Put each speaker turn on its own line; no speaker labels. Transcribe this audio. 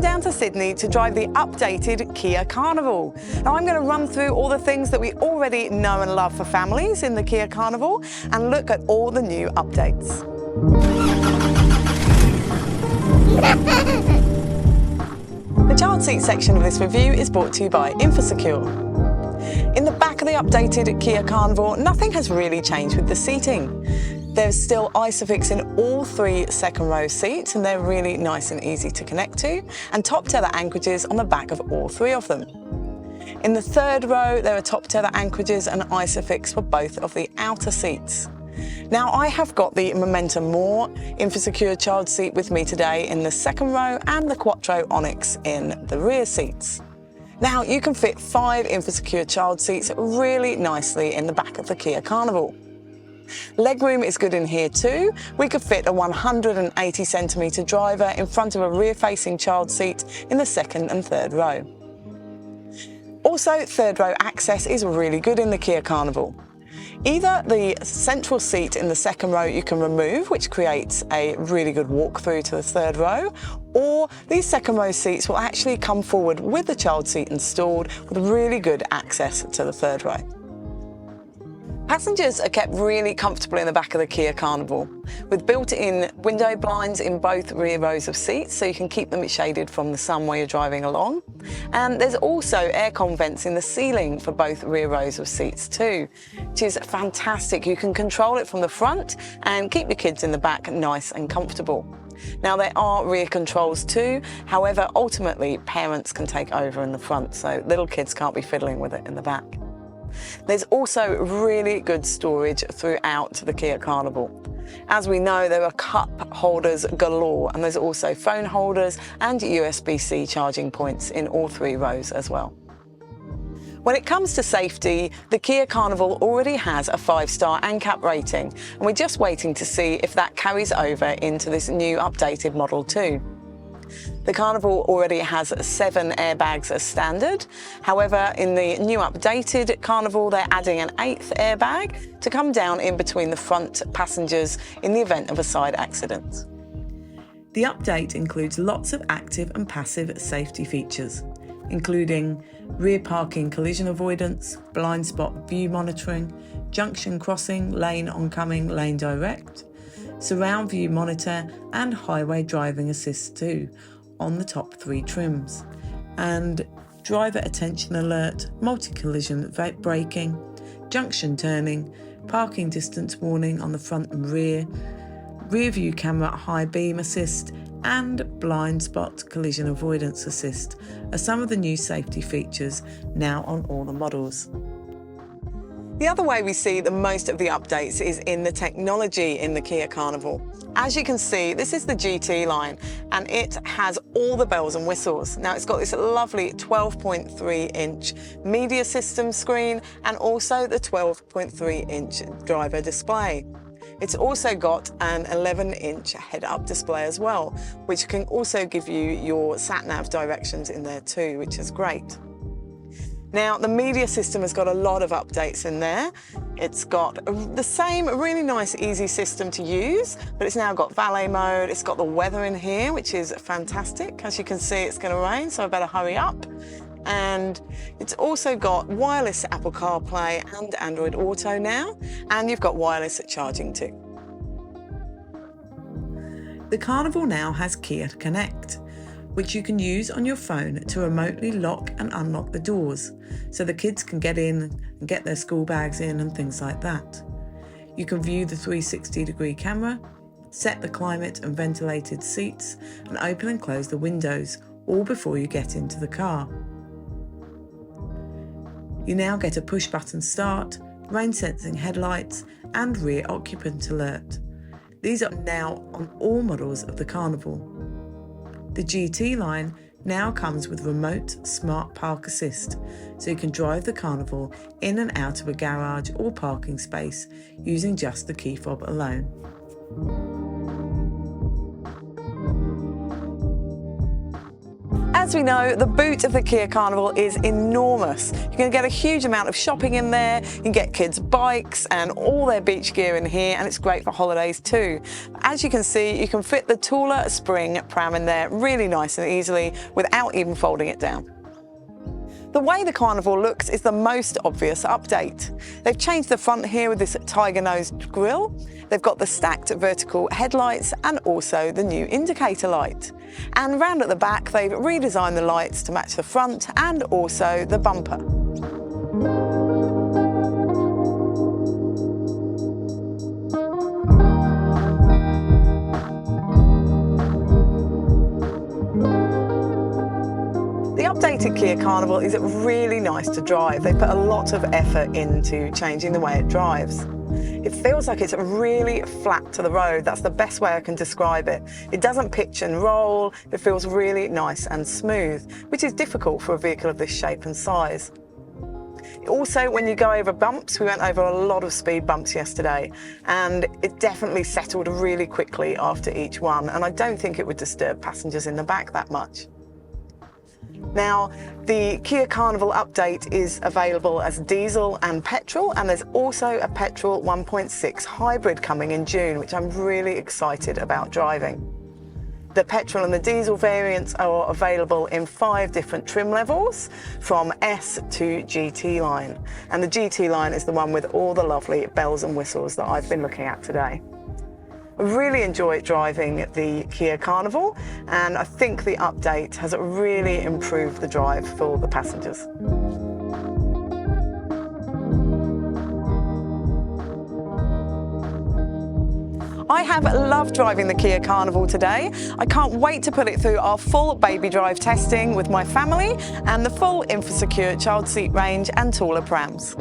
down to Sydney to drive the updated Kia Carnival. Now I'm going to run through all the things that we already know and love for families in the Kia Carnival and look at all the new updates. The child seat section of this review is brought to you by InfoSecure. In the back of the updated Kia Carnival, nothing has really changed with the seating. There's still Isofix in all 3 second row seats, and they're really nice and easy to connect to, and top tether anchorages on the back of all 3 of them. In the 3rd row, there are top tether anchorages and Isofix for both of the outer seats. Now, I have got the Momentum More InfoSecure child seat with me today in the 2nd row and the Quattro Onyx in the rear seats. Now, you can fit 5 InfoSecure child seats really nicely in the back of the Kia Carnival. Legroom is good in here too. We could fit a 180 centimetre driver in front of a rear-facing child seat in the 2nd and 3rd row. Also, 3rd row access is really good in the Kia Carnival. Either the central seat in the 2nd row you can remove, which creates a really good walk through to the 3rd row, or these 2nd row seats will actually come forward with the child seat installed with really good access to the 3rd row. Passengers are kept really comfortable in the back of the Kia Carnival, with built-in window blinds in both rear rows of seats, so you can keep them shaded from the sun while you're driving along. And there's also aircon vents in the ceiling for both rear rows of seats too, which is fantastic. You can control it from the front and keep your kids in the back nice and comfortable. Now, there are rear controls too, however, ultimately parents can take over in the front, so little kids can't be fiddling with it in the back. There's also really good storage throughout the Kia Carnival. As we know, there are cup holders galore, and there's also phone holders and USB-C charging points in all 3 rows as well. When it comes to safety, the Kia Carnival already has a 5-star ANCAP rating, and we're just waiting to see if that carries over into this new updated Model 2. The Carnival already has 7 airbags as standard. However, in the new updated Carnival, they're adding an 8th airbag to come down in between the front passengers in the event of a side accident. The update includes lots of active and passive safety features, including rear parking collision avoidance, blind spot view monitoring, junction crossing, lane oncoming, lane direct, surround view monitor and highway driving assist too on the top 3 trims, and driver attention alert, multi-collision braking, junction turning, parking distance warning on the front and rear, rear view camera high beam assist and blind spot collision avoidance assist are some of the new safety features now on all the models. The other way we see the most of the updates is in the technology in the Kia Carnival. As you can see, this is the GT line, and it has all the bells and whistles. Now, it's got this lovely 12.3-inch media system screen and also the 12.3-inch driver display. It's also got an 11-inch head-up display as well, which can also give you your sat-nav directions in there too, which is great. Now, the media system has got a lot of updates in there. It's got the same really nice, easy system to use, but it's now got valet mode. It's got the weather in here, which is fantastic. As you can see, it's going to rain, so I better hurry up. And it's also got wireless Apple CarPlay and Android Auto now, and you've got wireless charging too. The Carnival now has Kia Connect, which you can use on your phone to remotely lock and unlock the doors, so the kids can get in and get their school bags in and things like that. You can view the 360-degree camera, set the climate and ventilated seats, and open and close the windows, all before you get into the car. You now get a push-button start, rain-sensing headlights, and rear occupant alert. These are now on all models of the Carnival. The GT line now comes with remote smart park assist, so you can drive the Carnival in and out of a garage or parking space using just the key fob alone. As we know, the boot of the Kia Carnival is enormous. You're going to get a huge amount of shopping in there. You can get kids' bikes and all their beach gear in here, and it's great for holidays too. As you can see, you can fit the taller spring pram in there really nice and easily without even folding it down. The way the Carnival looks is the most obvious update. They've changed the front here with this tiger-nosed grille. They've got the stacked vertical headlights and also the new indicator light. And round at the back, they've redesigned the lights to match the front and also the bumper. The updated Kia Carnival is really nice to drive. They put a lot of effort into changing the way it drives. It feels like it's really flat to the road. That's the best way I can describe it. It doesn't pitch and roll. It feels really nice and smooth, which is difficult for a vehicle of this shape and size. Also, when you go over bumps, we went over a lot of speed bumps yesterday, and it definitely settled really quickly after each one, and I don't think it would disturb passengers in the back that much. Now, the Kia Carnival update is available as diesel and petrol, and there's also a petrol 1.6 hybrid coming in June, which I'm really excited about driving. The petrol and the diesel variants are available in 5 different trim levels, from S to GT line. And the GT line is the one with all the lovely bells and whistles that I've been looking at today. I really enjoyed driving the Kia Carnival, and I think the update has really improved the drive for the passengers. I have loved driving the Kia Carnival today. I can't wait to put it through our full baby drive testing with my family and the full InfoSecure child seat range and taller prams.